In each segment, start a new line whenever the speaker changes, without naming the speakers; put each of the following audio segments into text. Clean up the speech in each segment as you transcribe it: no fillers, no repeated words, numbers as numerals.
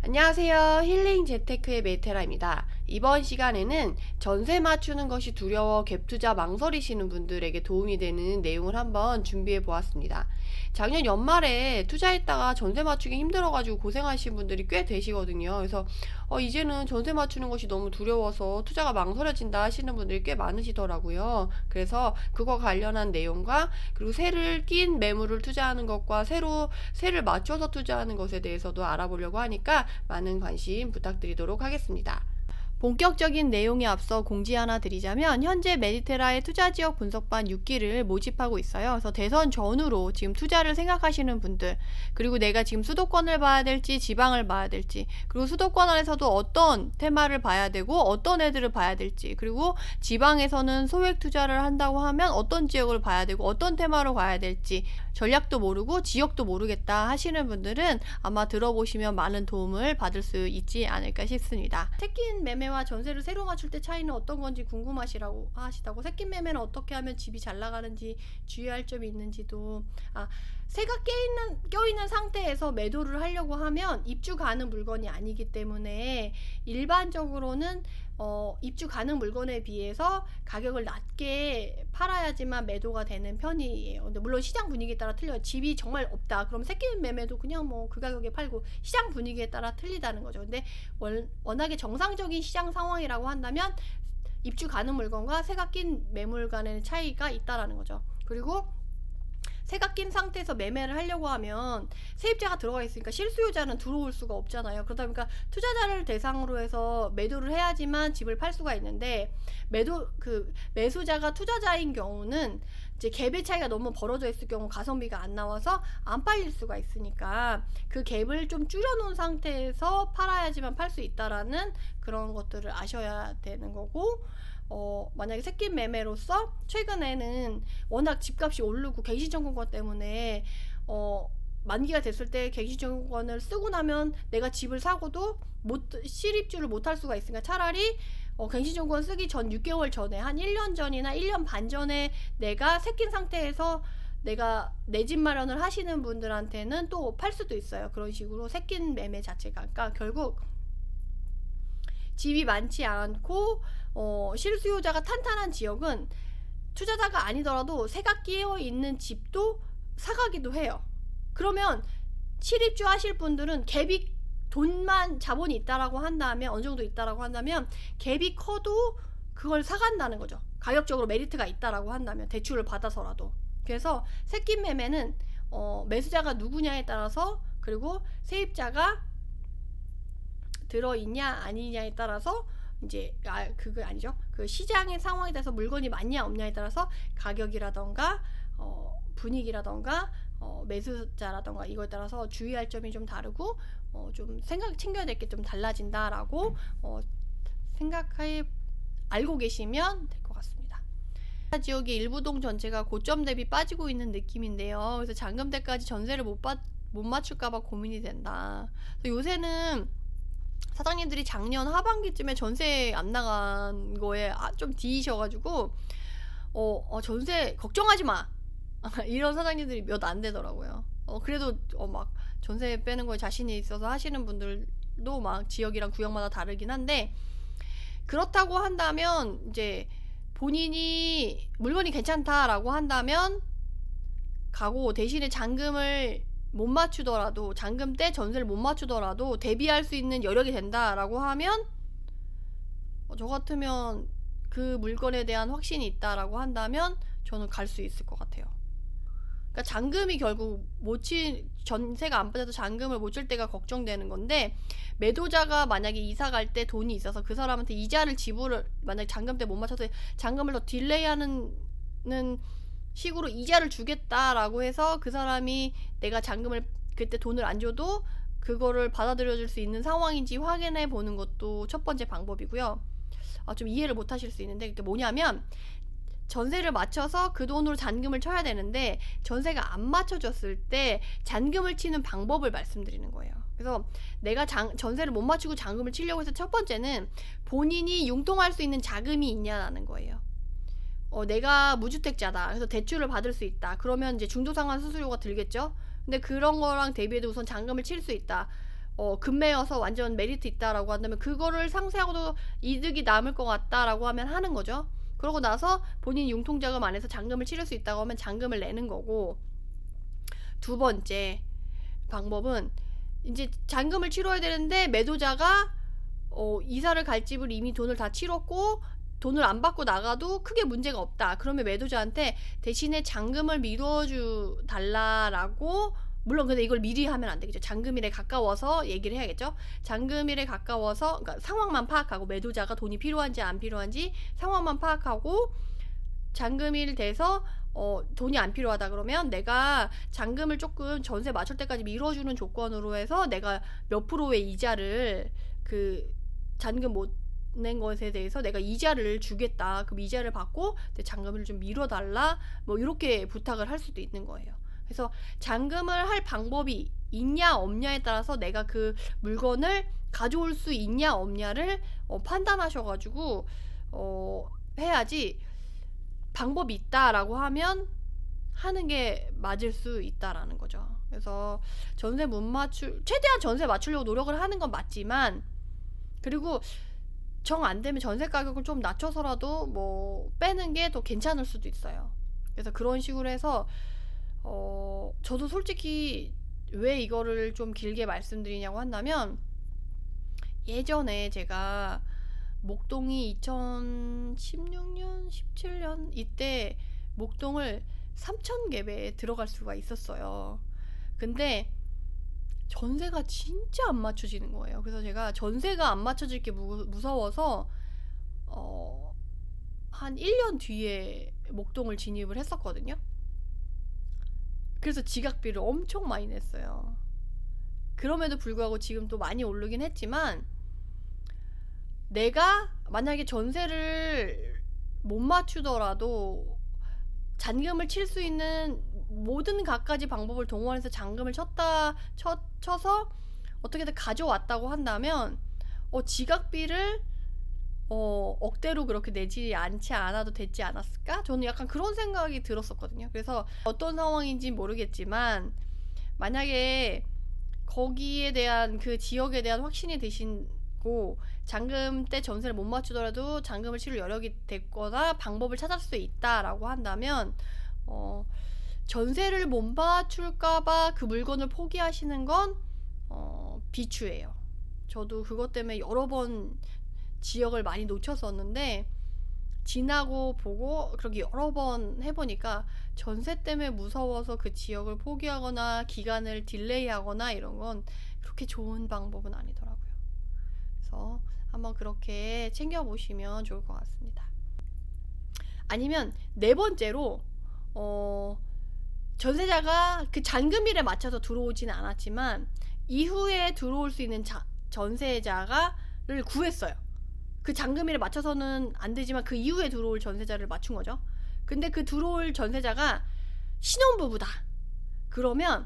안녕하세요. 힐링 재테크의 메테라입니다. 이번 시간에는 전세 맞추는 것이 두려워 갭투자 망설이시는 분들에게 도움이 되는 내용을 한번 준비해 보았습니다. 작년 연말에 투자했다가 전세 맞추기 힘들어가지고 고생하신 분들이 꽤 되시거든요. 그래서 이제는 전세 맞추는 것이 너무 두려워서 투자가 망설여진다 하시는 분들이 꽤 많으시더라고요. 그래서 그거 관련한 내용과 그리고 세를 낀 매물을 투자하는 것과 세를 맞춰서 투자하는 것에 대해서도 알아보려고 하니까 많은 관심 부탁드리도록 하겠습니다. 본격적인 내용에 앞서 공지 하나 드리자면 현재 메디테라의 투자지역 분석반 6기를 모집하고 있어요. 그래서 대선 전후로 지금 투자를 생각하시는 분들, 그리고 내가 지금 수도권을 봐야 될지 지방을 봐야 될지, 그리고 수도권 안에서도 어떤 테마를 봐야 되고 어떤 애들을 봐야 될지, 그리고 지방에서는 소액 투자를 한다고 하면 어떤 지역을 봐야 되고 어떤 테마로 가야 될지 전략도 모르고 지역도 모르겠다 하시는 분들은 아마 들어보시면 많은 도움을 받을 수 있지 않을까 싶습니다. 새낀 매매와 전세를 새로 맞출 때 차이는 어떤 건지 궁금하시다고 새낀 매매는 어떻게 하면 집이 잘 나가는지 주의할 점이 있는지도 새가 껴있는 상태에서 매도를 하려고 하면 입주 가능 물건이 아니기 때문에 일반적으로는 입주 가능 물건에 비해서 가격을 낮게 팔아야지만 매도가 되는 편이에요. 근데 물론 시장 분위기에 따라 틀려요. 집이 정말 없다. 그럼 새끼 매매도 그냥 뭐 그 가격에 팔고 시장 분위기에 따라 틀리다는 거죠. 근데 워낙에 정상적인 시장 상황이라고 한다면 입주 가능 물건과 새가 낀 매물 간의 차이가 있다라는 거죠. 그리고 새가 낀 상태에서 매매를 하려고 하면 세입자가 들어가 있으니까 실수요자는 들어올 수가 없잖아요. 그러다 보니까 투자자를 대상으로 해서 매도를 해야지만 집을 팔 수가 있는데 매수자가 투자자인 경우는 이제 갭의 차이가 너무 벌어져 있을 경우 가성비가 안 나와서 안 팔릴 수가 있으니까 그 갭을 좀 줄여놓은 상태에서 팔아야지만 팔 수 있다라는 그런 것들을 아셔야 되는 거고, 만약에 새낀 매매로서 최근에는 워낙 집값이 오르고 갱신청구권 때문에 만기가 됐을 때 갱신청구권을 쓰고 나면 내가 집을 사고도 실입주를 못 할 수가 있으니까 차라리 갱신청구권 쓰기 전 6개월 전에 한 1년 전이나 1년 반 전에 내가 새낀 상태에서 내가 내 집 마련을 하시는 분들한테는 또 팔 수도 있어요. 그런 식으로 새낀 매매 자체가, 그러니까 결국 집이 많지 않고 실수요자가 탄탄한 지역은 투자자가 아니더라도 새가 끼어 있는 집도 사가기도 해요. 그러면 실입주 하실 분들은 갭이 자본이 있다라고 한다면, 어느 정도 있다라고 한다면 갭이 커도 그걸 사간다는 거죠. 가격적으로 메리트가 있다라고 한다면 대출을 받아서라도. 그래서 새낀 매매는 매수자가 누구냐에 따라서, 그리고 세입자가 들어있냐 아니냐에 따라서 이제 그거 아니죠. 그 시장의 상황에 따라서 물건이 많냐 없냐에 따라서 가격이라던가 분위기라던가 매수자라던가 이거에 따라서 주의할 점이 좀 다르고 좀 챙겨야 될 게 좀 달라진다라고 알고 계시면 될 것 같습니다. 지역의 일부동 전체가 고점 대비 빠지고 있는 느낌인데요. 그래서 잔금 때까지 전세를 못 맞출까봐 고민이 된다. 요새는 사장님들이 작년 하반기쯤에 전세 안 나간 거에 좀 뒤이셔가지고 전세 걱정하지 마 이런 사장님들이 몇 안 되더라고요. 그래도 막 전세 빼는 거에 자신이 있어서 하시는 분들도 막 지역이랑 구역마다 다르긴 한데, 그렇다고 한다면 이제 본인이 물건이 괜찮다라고 한다면 가고, 대신에 잔금을 못 맞추더라도, 잔금 때 전세를 못 맞추더라도 대비할 수 있는 여력이 된다라고 하면 저 같으면 그 물건에 대한 확신이 있다라고 한다면 저는 갈 수 있을 것 같아요. 그러니까 잔금이 결국 전세가 안 빠져도 잔금을 못 줄 때가 걱정되는 건데, 매도자가 만약에 이사 갈 때 돈이 있어서 그 사람한테 이자를 만약에 잔금 때 못 맞춰서 잔금을 더 딜레이하는 식으로 이자를 주겠다라고 해서 그 사람이 내가 잔금을 그때 돈을 안 줘도 그거를 받아들여줄 수 있는 상황인지 확인해 보는 것도 첫 번째 방법이고요. 좀 이해를 못 하실 수 있는데, 그게 뭐냐면 전세를 맞춰서 그 돈으로 잔금을 쳐야 되는데 전세가 안 맞춰졌을 때 잔금을 치는 방법을 말씀드리는 거예요. 그래서 내가 전세를 못 맞추고 잔금을 치려고 해서 첫 번째는 본인이 융통할 수 있는 자금이 있냐라는 거예요. 내가 무주택자다. 그래서 대출을 받을 수 있다. 그러면 이제 중도상환 수수료가 들겠죠. 근데 그런 거랑 대비해도 우선 잔금을 칠 수 있다. 금매여서 완전 메리트 있다라고 한다면 그거를 상쇄하고도 이득이 남을 것 같다라고 하면 하는 거죠. 그러고 나서 본인 융통자금 안에서 잔금을 치를 수 있다고 하면 잔금을 내는 거고, 두 번째 방법은 이제 잔금을 치러야 되는데 매도자가 이사를 갈 집을 이미 돈을 다 치렀고 돈을 안 받고 나가도 크게 문제가 없다. 그러면 매도자한테 대신에 잔금을 미뤄주 달라라고, 물론 근데 이걸 미리 하면 안 되겠죠. 잔금일에 가까워서 얘기를 해야겠죠. 잔금일에 가까워서, 그러니까 상황만 파악하고, 매도자가 돈이 필요한지 안 필요한지 상황만 파악하고, 잔금일 돼서 돈이 안 필요하다 그러면 내가 잔금을 조금 전세 맞출 때까지 미뤄주는 조건으로 해서 내가 몇 프로의 이자를, 그 잔금 못 낸 것에 대해서 내가 이자를 주겠다. 그럼 이자를 받고 내 잔금을 좀 미뤄달라. 뭐 이렇게 부탁을 할 수도 있는 거예요. 그래서 잔금을 할 방법이 있냐 없냐에 따라서 내가 그 물건을 가져올 수 있냐 없냐를 판단하셔가지고 해야지, 방법이 있다라고 하면 하는 게 맞을 수 있다라는 거죠. 그래서 전세 못 최대한 전세 맞추려고 노력을 하는 건 맞지만, 그리고 정 안 되면 전세 가격을 좀 낮춰서라도 뭐 빼는 게 더 괜찮을 수도 있어요. 그래서 그런 식으로 해서 저도 솔직히 왜 이거를 좀 길게 말씀드리냐고 한다면, 예전에 제가 목동이 2016년, 17년 이때 목동을 3,000갭에 들어갈 수가 있었어요. 근데 전세가 진짜 안 맞춰지는 거예요. 그래서 제가 전세가 안 맞춰질 게 무서워서 한 1년 뒤에 목동을 진입을 했었거든요. 그래서 지각비를 엄청 많이 냈어요. 그럼에도 불구하고 지금 또 많이 오르긴 했지만, 내가 만약에 전세를 못 맞추더라도 잔금을 칠 수 있는 모든 갖가지 방법을 동원해서 잔금을 쳐서 어떻게든 가져왔다고 한다면 지각비를 억대로 그렇게 내지 않지 않아도 됐지 않았을까? 저는 약간 그런 생각이 들었었거든요. 그래서 어떤 상황인지 모르겠지만, 만약에 거기에 대한, 그 지역에 대한 확신이 드시고 잔금 때 전세를 못 맞추더라도 잔금을 치를 여력이 됐거나 방법을 찾을 수 있다라고 한다면 전세를 못 맞출까봐 그 물건을 포기하시는 건 비추예요. 저도 그것 때문에 여러 번 지역을 많이 놓쳤었는데, 지나고 보고 그렇게 여러 번 해보니까 전세 때문에 무서워서 그 지역을 포기하거나 기간을 딜레이하거나 이런 건 그렇게 좋은 방법은 아니더라고요. 그래서 한번 그렇게 챙겨보시면 좋을 것 같습니다. 아니면 네 번째로 전세자가 그 잔금일에 맞춰서 들어오지는 않았지만 이후에 들어올 수 있는 전세자를 구했어요. 그 잔금일에 맞춰서는 안 되지만 그 이후에 들어올 전세자를 맞춘 거죠. 근데 그 들어올 전세자가 신혼부부다. 그러면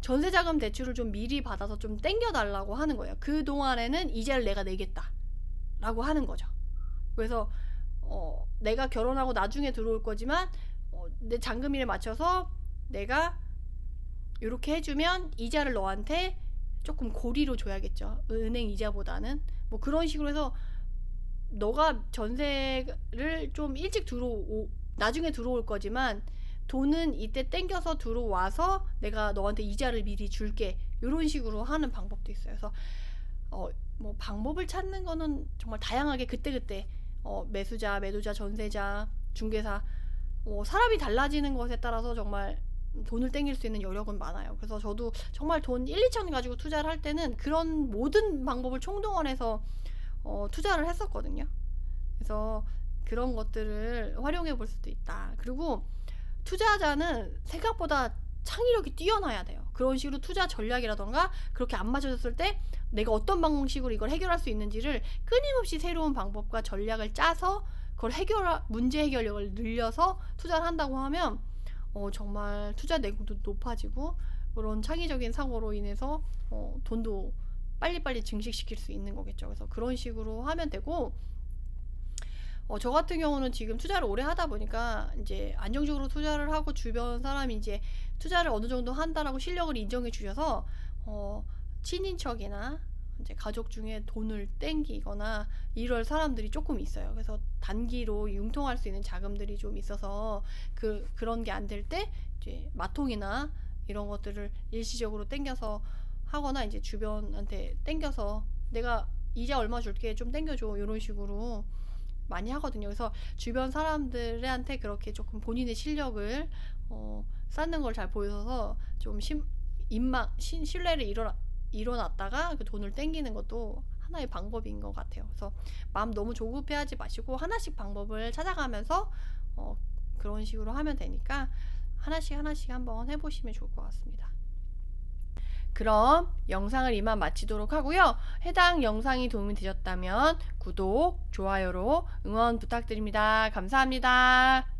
전세자금 대출을 좀 미리 받아서 좀 땡겨달라고 하는 거예요. 그 동안에는 이자를 내가 내겠다 라고 하는 거죠. 그래서 내가 결혼하고 나중에 들어올 거지만 내 잔금일에 맞춰서 내가 이렇게 해주면 이자를 너한테 조금 고리로 줘야겠죠. 은행 이자보다는. 뭐 그런 식으로 해서 너가 전세를 좀 일찍 나중에 들어올 거지만 돈은 이때 땡겨서 들어와서 내가 너한테 이자를 미리 줄게, 이런 식으로 하는 방법도 있어요. 그래서 뭐 방법을 찾는 거는 정말 다양하게 그때그때 매수자, 매도자, 전세자, 중개사, 사람이 달라지는 것에 따라서 정말 돈을 땡길 수 있는 여력은 많아요. 그래서 저도 정말 돈 1, 2천 가지고 투자를 할 때는 그런 모든 방법을 총동원해서 투자를 했었거든요. 그래서 그런 것들을 활용해 볼 수도 있다. 그리고 투자자는 생각보다 창의력이 뛰어나야 돼요. 그런 식으로 투자 전략이라던가 그렇게 안 맞춰졌을 때 내가 어떤 방식으로 이걸 해결할 수 있는지를 끊임없이 새로운 방법과 전략을 짜서 그걸 문제 해결력을 늘려서 투자를 한다고 하면 정말 투자 내공도 높아지고 그런 창의적인 사고로 인해서 돈도 빨리빨리 증식시킬 수 있는 거겠죠. 그래서 그런 식으로 하면 되고, 저 같은 경우는 지금 투자를 오래 하다 보니까 이제 안정적으로 투자를 하고 주변 사람이 이제 투자를 어느 정도 한다라고 실력을 인정해 주셔서
친인척이나 이제 가족 중에 돈을 땡기거나 이럴 사람들이 조금 있어요. 그래서 단기로 융통할 수 있는 자금들이 좀 있어서 그런 게 안 될 때 이제 마통이나 이런 것들을 일시적으로 땡겨서 하거나 이제 주변한테 땡겨서 내가 이자 얼마 줄게 좀 땡겨줘 이런 식으로 많이 하거든요. 그래서 주변 사람들한테 그렇게 조금 본인의 실력을 쌓는 걸 잘 보여서 좀 신뢰를 일어났다가 그 돈을 땡기는 것도 하나의 방법인 것 같아요. 그래서 마음 너무 조급해하지 마시고 하나씩 방법을 찾아가면서 그런 식으로 하면 되니까 하나씩 한번 해보시면 좋을 것 같습니다.
그럼 영상을 이만 마치도록 하고요. 해당 영상이 도움이 되셨다면 구독, 좋아요로 응원 부탁드립니다. 감사합니다.